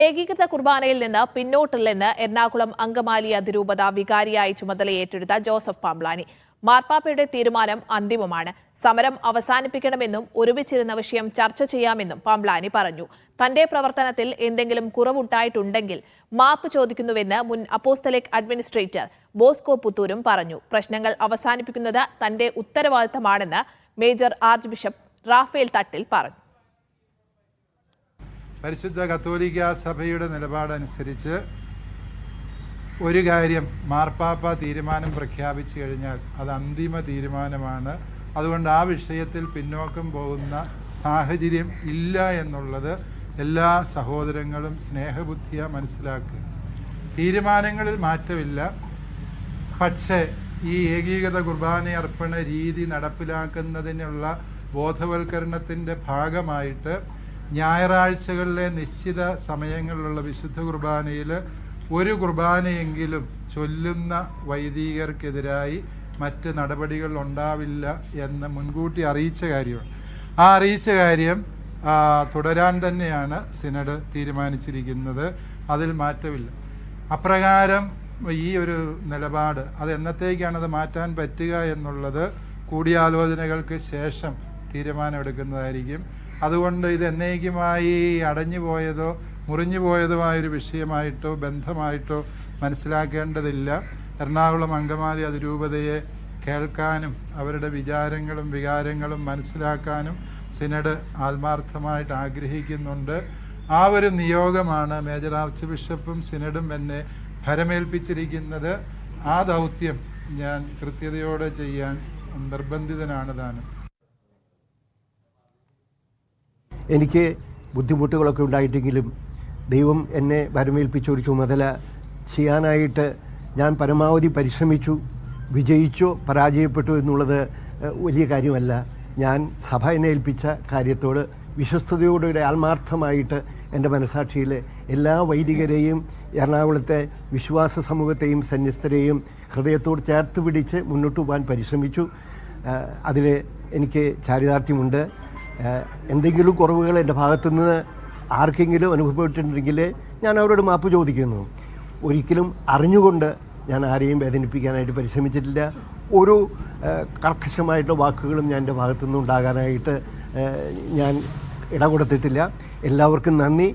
ഏകീകൃത കുർബാനയിൽ നിന്ന് പിന്നോട്ടില്ലെന്ന് എറണാകുളം അങ്കമാലി അതിരൂപത വികാരിയായി ചുമതലയേറ്റെടുത്ത ജോസഫ് പാംബ്ലാനി. മാർപ്പാപ്പയുടെ തീരുമാനം അന്തിമമാണ്. സമരം അവസാനിപ്പിക്കണമെന്നും ഒരുമിച്ചിരുന്ന വിഷയം ചർച്ച ചെയ്യാമെന്നും പാംബ്ലാനി പറഞ്ഞു. തന്റെ പ്രവർത്തനത്തിൽ എന്തെങ്കിലും കുറവുണ്ടായിട്ടുണ്ടെങ്കിൽ മാപ്പ് ചോദിക്കുന്നുവെന്ന് മുൻ അപ്പോസ്തലിക് അഡ്മിനിസ്ട്രേറ്റർ ബോസ്കോ പുത്തൂരും പറഞ്ഞു. പ്രശ്നങ്ങൾ അവസാനിപ്പിക്കുന്നത് തന്റെ ഉത്തരവാദിത്തമാണെന്ന് major arch bishop Raphael Thattil പറഞ്ഞു. പരിശുദ്ധ കത്തോലിക്ക സഭയുടെ നിലപാടനുസരിച്ച് ഒരു കാര്യം മാർപ്പാപ്പ തീരുമാനം പ്രഖ്യാപിച്ചു കഴിഞ്ഞാൽ അത് അന്തിമ തീരുമാനമാണ്. അതുകൊണ്ട് ആ വിഷയത്തിൽ പിന്നോക്കം പോകുന്ന സാഹചര്യം ഇല്ല എന്നുള്ളത് എല്ലാ സഹോദരങ്ങളും സ്നേഹബുദ്ധിയ മനസ്സിലാക്കുക. തീരുമാനങ്ങളിൽ മാറ്റമില്ല. പക്ഷേ ഈ ഏകീകൃത കുർബാന അർപ്പണ രീതി നടപ്പിലാക്കുന്നതിനുള്ള ബോധവൽക്കരണത്തിൻ്റെ ഭാഗമായിട്ട് ഞായറാഴ്ചകളിലെ നിശ്ചിത സമയങ്ങളിലുള്ള വിശുദ്ധ കുർബാനയിൽ ഒരു കുർബാനയെങ്കിലും ചൊല്ലുന്ന വൈദികർക്കെതിരായി മറ്റ് നടപടികൾ ഉണ്ടാവില്ല എന്ന് മുൻകൂട്ടി അറിയിച്ച കാര്യമാണ്. ആ അറിയിച്ച കാര്യം തുടരാൻ തന്നെയാണ് സിനഡ് തീരുമാനിച്ചിരിക്കുന്നത്. അതിൽ മാറ്റമില്ല. അപ്രകാരം ഈ ഒരു നിലപാട് അത് എന്നത്തേക്കാണത് മാറ്റാൻ പറ്റുക എന്നുള്ളത് കൂടിയാലോചനകൾക്ക് ശേഷം തീരുമാനമെടുക്കുന്നതായിരിക്കും. അതുകൊണ്ട് ഇത് എന്നേക്കുമായി അടഞ്ഞു പോയതോ മുറിഞ്ഞു പോയതുമായൊരു വിഷയമായിട്ടോ ബന്ധമായിട്ടോ മനസ്സിലാക്കേണ്ടതില്ല. എറണാകുളം അങ്കമാലി അതിരൂപതയെ കേൾക്കാനും അവരുടെ വിചാരങ്ങളും വികാരങ്ങളും മനസ്സിലാക്കാനും സിനഡ് ആത്മാർത്ഥമായിട്ട് ആഗ്രഹിക്കുന്നുണ്ട്. ആ ഒരു നിയോഗമാണ് മേജർ ആർച്ച് ബിഷപ്പും സിനഡും എന്നെ ഭരമേൽപ്പിച്ചിരിക്കുന്നത്. ആ ദൗത്യം ഞാൻ കൃത്യതയോടെ ചെയ്യാൻ നിർബന്ധിതനാണ് താനും. എനിക്ക് ബുദ്ധിമുട്ടുകളൊക്കെ ഉണ്ടായിട്ടെങ്കിലും ദൈവം എന്നെ വരമേൽപ്പിച്ച ഒരു ചുമതല ചെയ്യാനായിട്ട് ഞാൻ പരമാവധി പരിശ്രമിച്ചു. വിജയിച്ചോ പരാജയപ്പെട്ടു എന്നുള്ളത് വലിയ കാര്യമല്ല. ഞാൻ സഭ എന്നെ ഏൽപ്പിച്ച കാര്യത്തോട് വിശ്വസ്തയോടെ ആത്മാർത്ഥമായിട്ട് എൻ്റെ മനസാക്ഷിയിലെ എല്ലാ വൈദികരെയും എറണാകുളത്തെ വിശ്വാസ സമൂഹത്തെയും സന്യസ്തരെയും ഹൃദയത്തോട് ചേർത്ത് പിടിച്ച് മുന്നോട്ട് പോകാൻ പരിശ്രമിച്ചു. അതിൽ എനിക്ക് ചാരിതാർത്ഥ്യമുണ്ട്. എന്തെങ്കിലും കുറവുകൾ എൻ്റെ ഭാഗത്തുനിന്ന് ആർക്കെങ്കിലും അനുഭവപ്പെട്ടിട്ടുണ്ടെങ്കിൽ ഞാൻ അവരോട് മാപ്പ് ചോദിക്കുന്നു. ഒരിക്കലും അറിഞ്ഞുകൊണ്ട് ഞാൻ ആരെയും വേദനിപ്പിക്കാനായിട്ട് പരിശ്രമിച്ചിട്ടില്ല. ഒരു കർക്കശമായിട്ടുള്ള വാക്കുകളും ഞാൻ എൻ്റെ ഭാഗത്തുനിന്ന് ഉണ്ടാകാനായിട്ട് ഞാൻ ഇട കൊടുത്തിട്ടില്ല. എല്ലാവർക്കും നന്ദി.